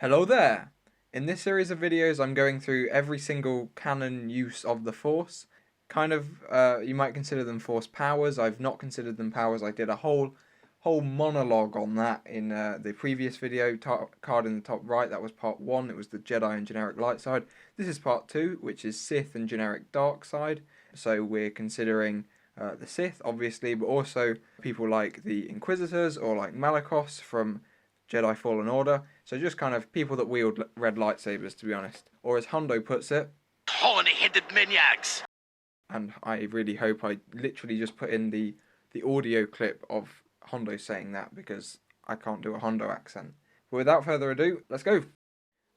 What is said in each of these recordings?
Hello there! In this series of videos I'm going through every single canon use of the Force. You might consider them Force powers. I've not considered them powers. I did a whole monologue on that in the previous video, card in the top right. That was part 1, it was the Jedi and generic light side. This is part 2, which is Sith and generic dark side. So we're considering the Sith, obviously, but also people like the Inquisitors or like Malakos from Jedi Fallen Order. So just kind of people that wield red lightsabers, to be honest. Or as Hondo puts it, horny-headed maniacs. And I really hope I literally just put in the audio clip of Hondo saying that, because I can't do a Hondo accent. But without further ado, let's go!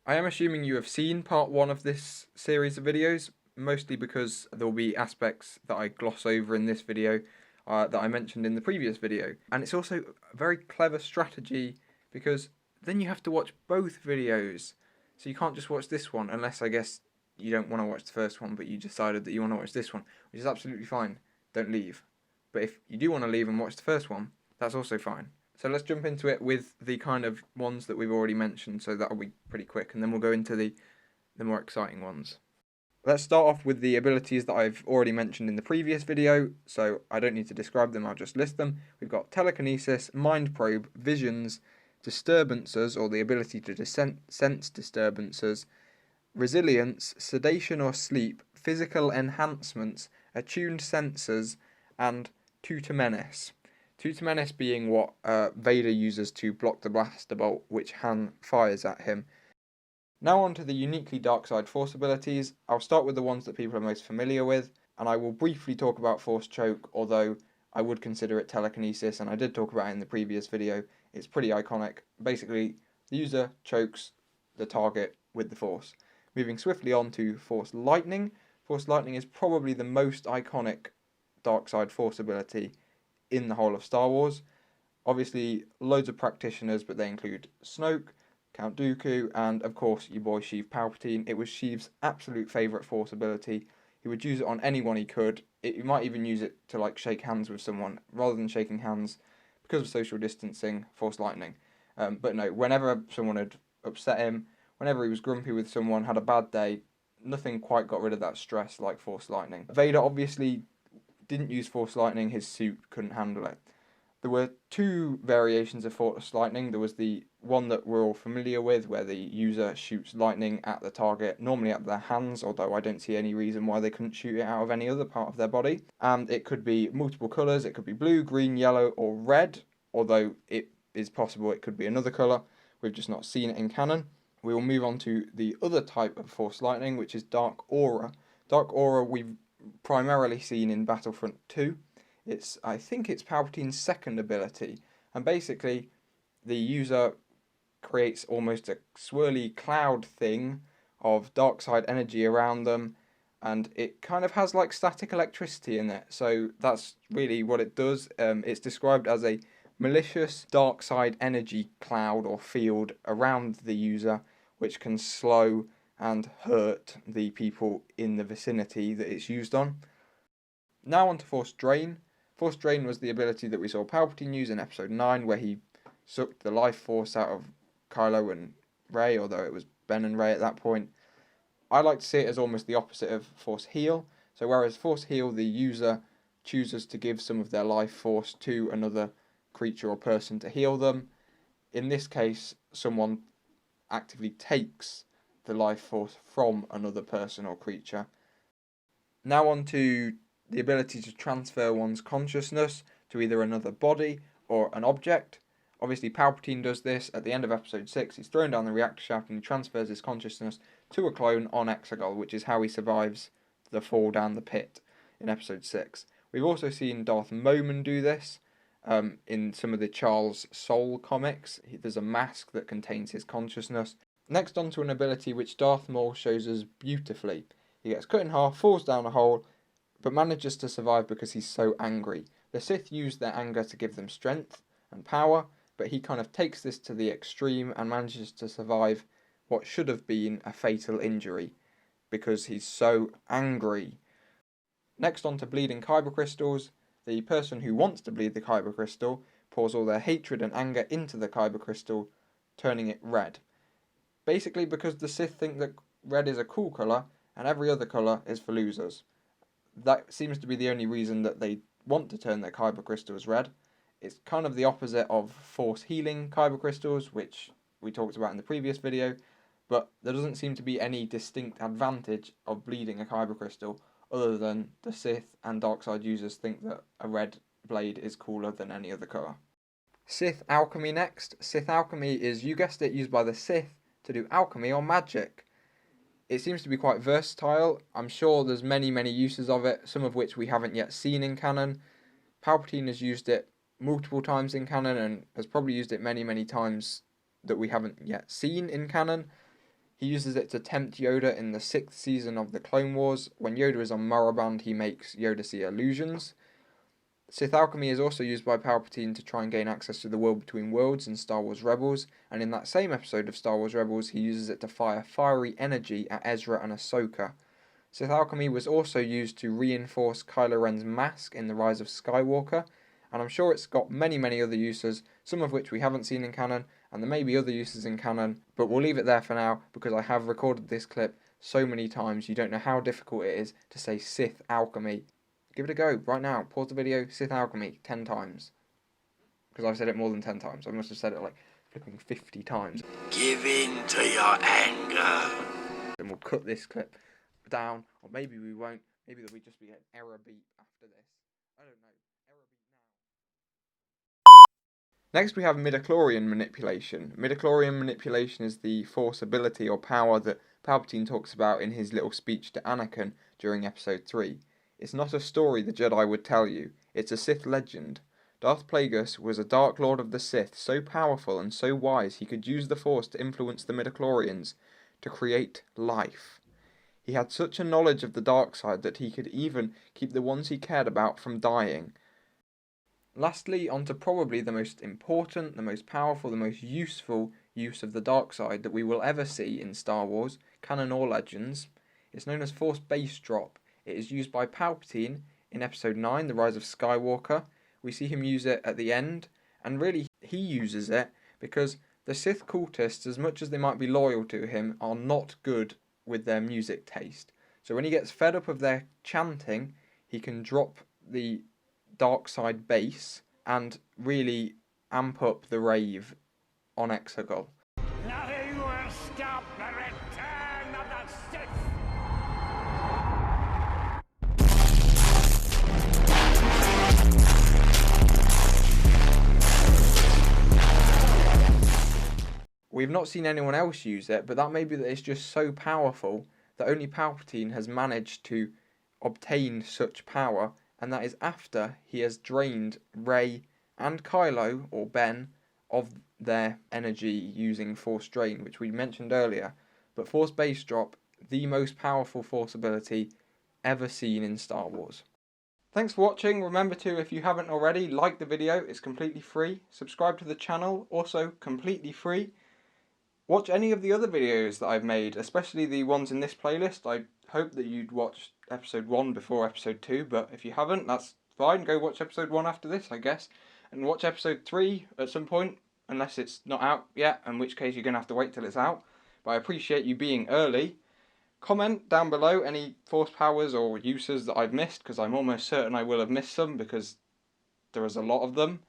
I am assuming you have seen part 1 of this series of videos, mostly because there will be aspects that I gloss over in this video that I mentioned in the previous video. And it's also a very clever strategy, because then you have to watch both videos. So you can't just watch this one, unless I guess you don't want to watch the first one, but you decided that you want to watch this one, which is absolutely fine. Don't leave. But if you do want to leave and watch the first one, that's also fine. So let's jump into it with the kind of ones that we've already mentioned, so that'll be pretty quick, and then we'll go into the more exciting ones. Let's start off with the abilities that I've already mentioned in the previous video, so I don't need to describe them, I'll just list them. We've got telekinesis, mind probe, visions, disturbances, or the ability to sense disturbances, resilience, sedation or sleep, physical enhancements, attuned sensors, and tutor menace. Tutor menace being what Vader uses to block the blaster bolt which Han fires at him. Now on to the uniquely dark side Force abilities. I'll start with the ones that people are most familiar with, and I will briefly talk about Force Choke, although I would consider it telekinesis, and I did talk about it in the previous video. It's pretty iconic. Basically, the user chokes the target with the Force. Moving swiftly on to Force Lightning. Force Lightning is probably the most iconic dark side Force ability in the whole of Star Wars. Obviously, loads of practitioners, but they include Snoke, Count Dooku, and of course your boy Sheev Palpatine. It was Sheev's absolute favourite Force ability. He would use it on anyone he could. He might even use it to like shake hands with someone, rather than shaking hands because of social distancing, Force Lightning. But no, whenever someone had upset him, whenever he was grumpy with someone, had a bad day, nothing quite got rid of that stress like Force Lightning. Vader obviously didn't use Force Lightning, his suit couldn't handle it. There were 2 variations of Force Lightning. There was the one that we're all familiar with, where the user shoots lightning at the target, normally at their hands, although I don't see any reason why they couldn't shoot it out of any other part of their body. And it could be multiple colours, it could be blue, green, yellow, or red, although it is possible it could be another colour. We've just not seen it in canon. We will move on to the other type of Force Lightning, which is Dark Aura. Dark Aura we've primarily seen in Battlefront 2. I think it's Palpatine's second ability, and basically the user creates almost a swirly cloud thing of dark side energy around them, and it kind of has like static electricity in it, so that's really what it does. It's described as a malicious dark side energy cloud or field around the user, which can slow and hurt the people in the vicinity that it's used on. Now on to Force Drain. Force Drain was the ability that we saw Palpatine use in Episode 9, where he sucked the life force out of Kylo and Rey, although it was Ben and Rey at that point. I like to see it as almost the opposite of Force Heal. So whereas Force Heal, the user chooses to give some of their life force to another creature or person to heal them, in this case, someone actively takes the life force from another person or creature. Now on to the ability to transfer one's consciousness to either another body or an object. Obviously, Palpatine does this at the end of Episode 6. He's thrown down the reactor shaft and he transfers his consciousness to a clone on Exegol, which is how he survives the fall down the pit in Episode 6. We've also seen Darth Momin do this in some of the Charles Soule comics. There's a mask that contains his consciousness. Next on to an ability which Darth Maul shows us beautifully. He gets cut in half, falls down a hole, but manages to survive because he's so angry. The Sith use their anger to give them strength and power, but he kind of takes this to the extreme and manages to survive what should have been a fatal injury because he's so angry. Next on to bleeding kyber crystals. The person who wants to bleed the kyber crystal pours all their hatred and anger into the kyber crystal, turning it red. basically because the Sith think that red is a cool colour and every other colour is for losers. That seems to be the only reason that they want to turn their kyber crystals red. It's kind of the opposite of force healing kyber crystals, which we talked about in the previous video, but there doesn't seem to be any distinct advantage of bleeding a kyber crystal other than the Sith and dark side users think that a red blade is cooler than any other colour. Sith alchemy next. Sith alchemy is, you guessed it, used by the Sith to do alchemy or magic. It seems to be quite versatile. I'm sure there's many uses of it, some of which we haven't yet seen in canon. Palpatine has used it multiple times in canon and has probably used it many times that we haven't yet seen in canon. He uses it to tempt Yoda in the 6th season of the Clone Wars. When Yoda is on Moraband, he makes Yoda see illusions. Sith alchemy is also used by Palpatine to try and gain access to the world between worlds in Star Wars Rebels, and in that same episode of Star Wars Rebels, he uses it to fire fiery energy at Ezra and Ahsoka. Sith alchemy was also used to reinforce Kylo Ren's mask in The Rise of Skywalker, and I'm sure it's got many other uses, some of which we haven't seen in canon, and there may be other uses in canon, but we'll leave it there for now because I have recorded this clip so many times you don't know how difficult it is to say Sith alchemy. Give it a go right now. Pause the video, Sith alchemy 10 times. Because I've said it more than 10 times. I must have said it like flipping 50 times. Give in to your anger. And we'll cut this clip down, or maybe we won't. Maybe there'll just be an error beep after this. I don't know. Error beep now. Next we have midi-chlorian manipulation. Midi-chlorian manipulation is the force ability or power that Palpatine talks about in his little speech to Anakin during episode 3. It's not a story the Jedi would tell you, it's a Sith legend. Darth Plagueis was a Dark Lord of the Sith, so powerful and so wise he could use the Force to influence the midi-chlorians, to create life. He had such a knowledge of the dark side that he could even keep the ones he cared about from dying. Lastly, on to probably the most important, the most powerful, the most useful use of the dark side that we will ever see in Star Wars, canon or legends. It's known as Force Base Drop. It is used by Palpatine in Episode 9, The Rise of Skywalker. We see him use it at the end, and really he uses it because the Sith cultists, as much as they might be loyal to him, are not good with their music taste. So when he gets fed up of their chanting, he can drop the dark side bass and really amp up the rave on Exegol. Nothing will stop the return of the Sith. We've not seen anyone else use it, but that may be that it's just so powerful that only Palpatine has managed to obtain such power, and that is after he has drained Rey and Kylo, or Ben, of their energy using Force Drain, which we mentioned earlier. But Force Base Drop, the most powerful Force ability ever seen in Star Wars. Thanks for watching. Remember to, if you haven't already, like the video, it's completely free. Subscribe to the channel, also completely free. Watch any of the other videos that I've made, especially the ones in this playlist. I hope that you'd watch episode 1 before episode 2, but if you haven't, that's fine. Go watch episode 1 after this, I guess. And watch episode 3 at some point, unless it's not out yet, in which case you're going to have to wait till it's out. But I appreciate you being early. Comment down below any force powers or uses that I've missed, because I'm almost certain I will have missed some, because there is a lot of them.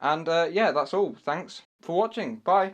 And yeah, that's all. Thanks for watching. Bye.